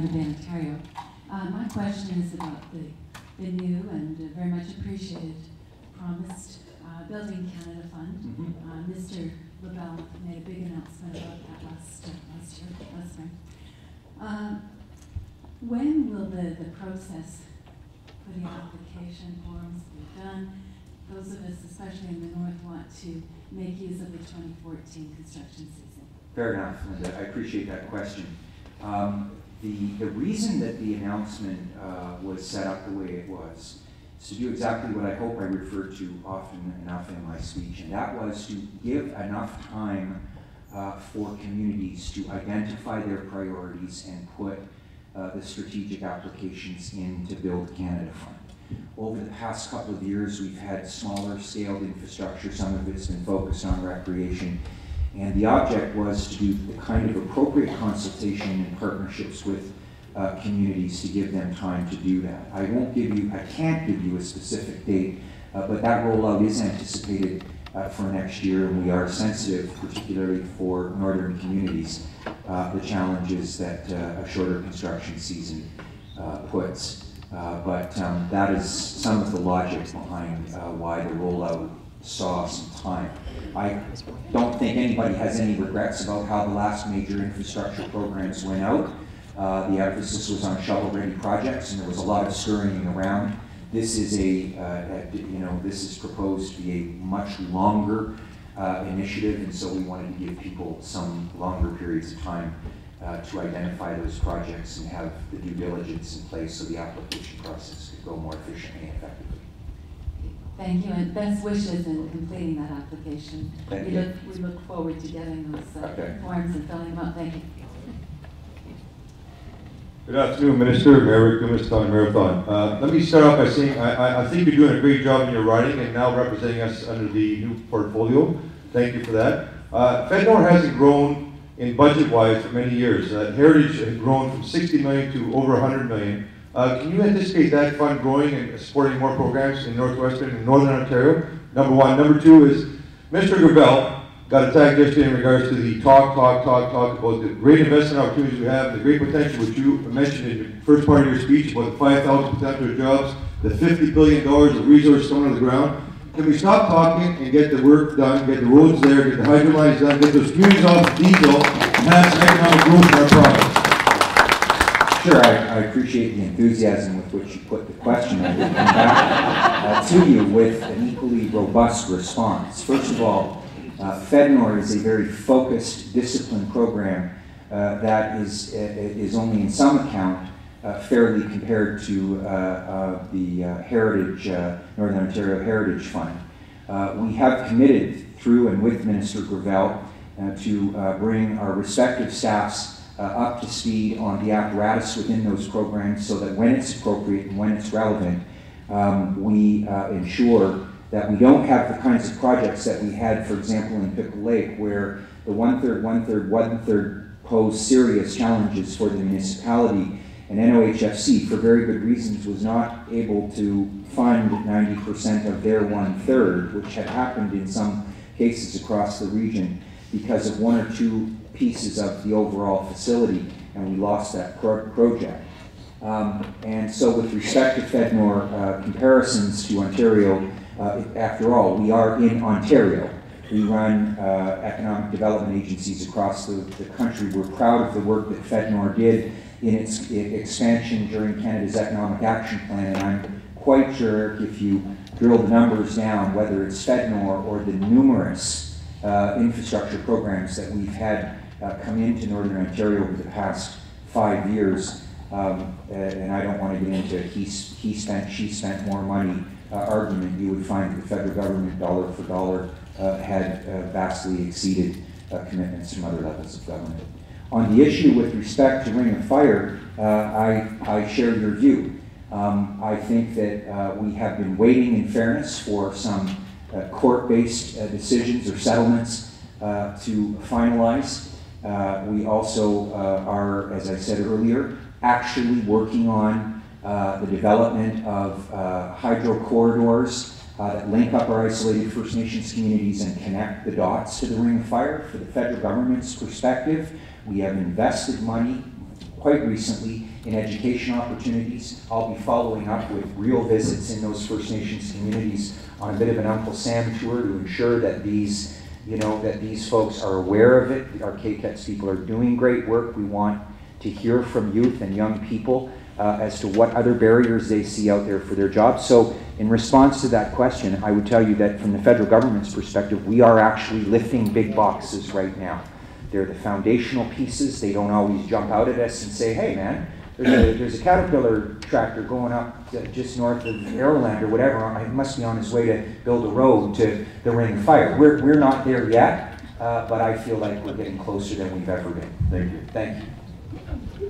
Canada Day, Ontario. My question is about the new and very much appreciated promised Building Canada Fund. Mr. LaBelle made a big announcement about that last spring. When will the process for the application forms be done? Those of us, especially in the north, want to make use of the 2014 construction season. Fair enough, Lynda. I appreciate that question. The reason that the announcement was set up the way it was is to do exactly what I hope I referred to often enough in my speech, and that was to give enough time for communities to identify their priorities and put the strategic applications in to Build Canada Fund. Over the past couple of years, we've had smaller scaled infrastructure. Some of it's been focused on recreation. And the object was to do the kind of appropriate consultation and partnerships with communities to give them time to do that. I can't give you a specific date, but that rollout is anticipated for next year, and we are sensitive, particularly for northern communities, the challenges that a shorter construction season puts. But that is some of the logic behind why the rollout saw some time. I don't think anybody has any regrets about how the last major infrastructure programs went out. The emphasis was on shovel-ready projects, and there was a lot of scurrying around. This is this is proposed to be a much longer initiative, and so we wanted to give people some longer periods of time to identify those projects and have the due diligence in place so the application process could go more efficiently and effectively. Thank you, and best wishes in completing that application. We look forward to getting those forms and filling them out. Thank you. Good afternoon, Minister, Mayor Rickford, Marathon. Let me start off by saying I think you're doing a great job in your writing and now representing us under the new portfolio. Thank you for that. FedNor hasn't grown in budget-wise for many years. Heritage has grown from 60 million to over 100 million. Can you anticipate that fund growing and supporting more programs in Northwestern and Northern Ontario? Number one. Number two is, Mr. Gravel got attacked yesterday in regards to the talk about the great investment opportunities we have, the great potential which you mentioned in the first part of your speech about the 5,000 potential jobs, the $50 billion of resources thrown on the ground. Can we stop talking and get the work done, get the roads there, get the hydro lines done, get those communities off the diesel, and have some economic growth in our province? Sure, I appreciate the enthusiasm with which you put the question. I will come back to you with an equally robust response. First of all, FedNor is a very focused, disciplined program that is only in some account fairly compared to the Heritage, Northern Ontario Heritage Fund. We have committed through and with Minister Gravel to bring our respective staffs up to speed on the apparatus within those programs so that when it's appropriate and when it's relevant, we ensure that we don't have the kinds of projects that we had, for example, in Pickle Lake, where the one-third pose serious challenges for the municipality, and NOHFC, for very good reasons, was not able to fund 90% of their one-third, which had happened in some cases across the region because of one or two pieces of the overall facility, and we lost that project. And so with respect to FedNor comparisons to Ontario, after all, we are in Ontario. We run economic development agencies across the country. We're proud of the work that FedNor did in its expansion during Canada's Economic Action Plan, and I'm quite sure if you drill the numbers down, whether it's FedNor or the numerous infrastructure programs that we've had come into Northern Ontario over the past 5 years, and I don't want to get into he spent, she spent more money argument, you would find that the federal government, dollar for dollar, had vastly exceeded commitments from other levels of government. On the issue with respect to Ring of Fire, I share your view. I think that we have been waiting in fairness for some court-based decisions or settlements to finalize. We also are, as I said earlier, actually working on the development of hydro corridors that link up our isolated First Nations communities and connect the dots to the Ring of Fire. For the federal government's perspective, we have invested money, quite recently in education opportunities. I'll be following up with real visits in those First Nations communities on a bit of an Uncle Sam tour to ensure that these, that these folks are aware of it. Our KCATS people are doing great work. We want to hear from youth and young people as to what other barriers they see out there for their jobs. So in response to that question, I would tell you that from the federal government's perspective, we are actually lifting big boxes right now. They're the foundational pieces. They don't always jump out at us and say, hey man, there's a Caterpillar tractor going up just north of Aroland or whatever. It must be on his way to build a road to the Ring of Fire. We're not there yet, but I feel like we're getting closer than we've ever been. Thank you. Thank you.